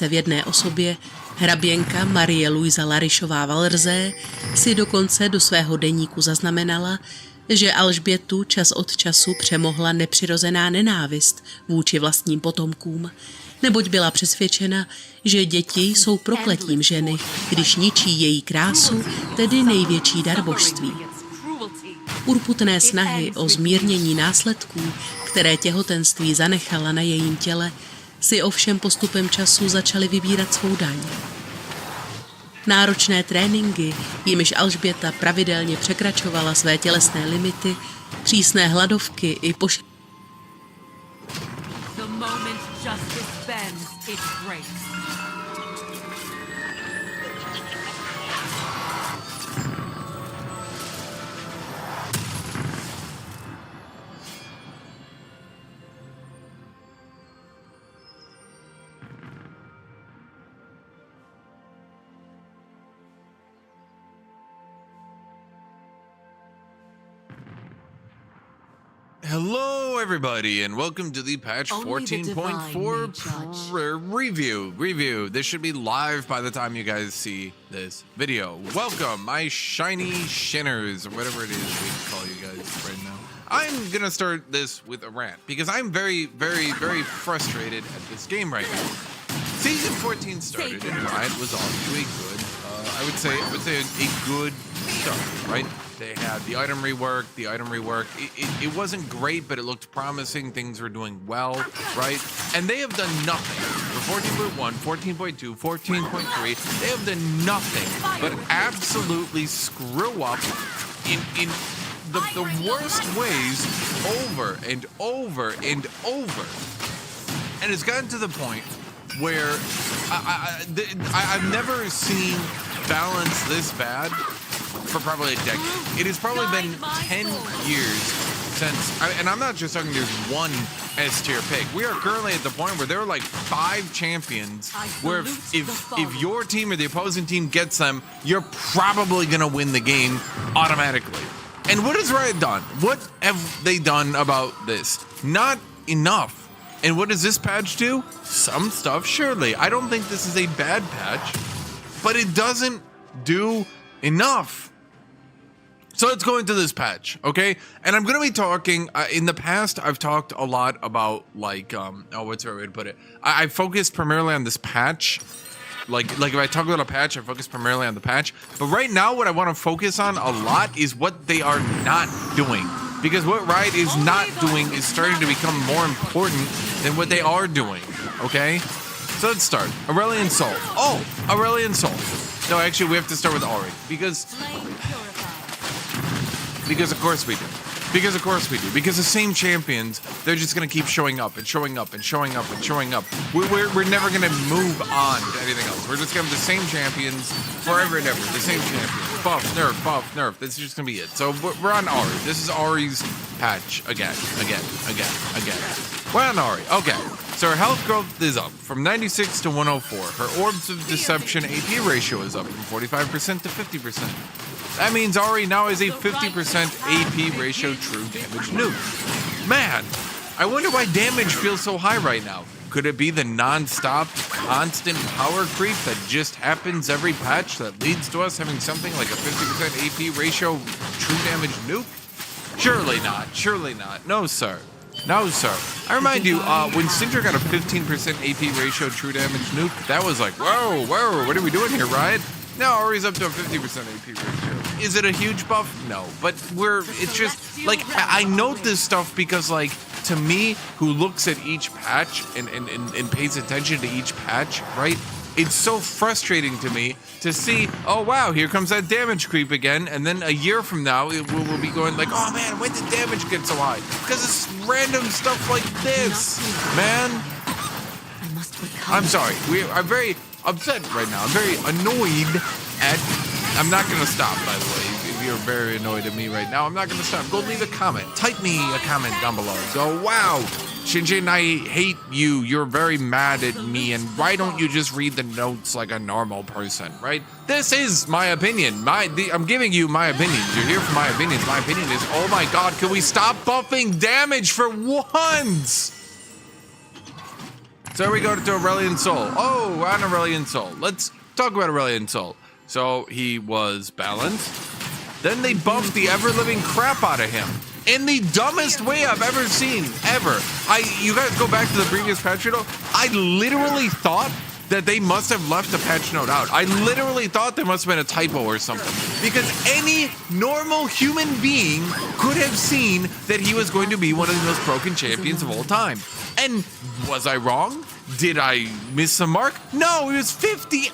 se v jedné osobě, hraběnka Marie Luisa Larišová Valrzé, si dokonce do svého deníku zaznamenala, že Alžbětu čas od času přemohla nepřirozená nenávist vůči vlastním potomkům, neboť byla přesvědčena, že děti jsou prokletím ženy, když ničí její krásu, tedy největší dar božství. Urputné snahy o zmírnění následků, které těhotenství zanechala na jejím těle, si ovšem postupem času začaly vybírat svou daň. Náročné tréninky, jimiž Alžběta pravidelně překračovala své tělesné limity, přísné hladovky i Hello everybody and welcome to the patch 14.4 review. This should be live by the time you guys see this video. Welcome my shiny shinners, or whatever it is we call you guys right now. I'm gonna start this with a rant because I'm very frustrated at this game right now. Season 14 started and Riot was off to a good, I would say a good start, right? They had the item rework. It wasn't great, but it looked promising. Things were doing well, right? And they have done nothing. For 14.1, 14.2, 14.3, they have done nothing but absolutely screw up in the worst ways over and over and over. And it's gotten to the point where I've never seen balance this bad for probably a decade. It has probably been 10 years since, and I'm not just talking there's one S tier pick. We are currently at the point where there are like 5 champions where if your team or the opposing team gets them, you're probably gonna win the game automatically. And what has Riot done? What have they done about this? Not enough. And what does this patch do? Some stuff, surely. I don't think this is a bad patch, but it doesn't do enough. So let's go into this patch, okay? And I'm going to be talking, in the past, I've talked a lot about, like, what's the right way to put it? I focused primarily on this patch. Like if I talk about a patch, I focus primarily on the patch. But right now, what I want to focus on a lot is what they are not doing. Because what Riot is not doing is starting to become more important than what they are doing, okay? So let's start. Aurelion Sol. Oh, Aurelion Sol. No, actually, we have to start with Ahri. Because of course we do. Because the same champions, they're just going to keep showing up and showing up and showing up and showing up. We're never going to move on to anything else. We're just going to have the same champions forever and ever. The same champions. Buff, nerf. This is just going to be it. So we're on Ahri. This is Ahri's patch again. We're on Ahri. Okay. So her health growth is up from 96 to 104. Her Orbs of Deception AP ratio is up from 45% to 50%. That means Ahri now has a 50% AP ratio true damage nuke. Man, I wonder why damage feels so high right now. Could it be the non-stop, constant power creep that just happens every patch that leads to us having something like a 50% AP ratio true damage nuke? Surely not. No, sir. I remind you, when Syndra got a 15% AP ratio true damage nuke, that was like, whoa, what are we doing here, Riot? Now Ahri's up to a 50% AP ratio. Is it a huge buff? No, but it's just, like, I note this stuff because, like, to me, who looks at each patch and pays attention to each patch, right? It's so frustrating to me to see, oh wow, here comes that damage creep again, and then a year from now, we'll be going like, oh man, when did damage get so high? Because it's random stuff like this, man. I'm sorry, I'm very upset right now. I'm very annoyed at, I'm not going to stop, by the way. If you're very annoyed at me right now, I'm not going to stop. Go leave a comment. Type me a comment down below. Go, wow, Shinjin, I hate you. You're very mad at me. And why don't you just read the notes like a normal person, right? This is my opinion. I'm giving you my opinions. You're here for my opinions. My opinion is, oh my God, can we stop buffing damage for once? So we go to Aurelian Soul. Oh, we're on Aurelian Soul. Let's talk about Aurelian Soul. So he was balanced. Then they buffed the ever-living crap out of him. In the dumbest way I've ever seen, ever. You guys go back to the previous patch note. I literally thought that they must have left the patch note out. I literally thought there must have been a typo or something. Because any normal human being could have seen that he was going to be one of the most broken champions of all time. And was I wrong? Did I miss some mark? No, it was 58%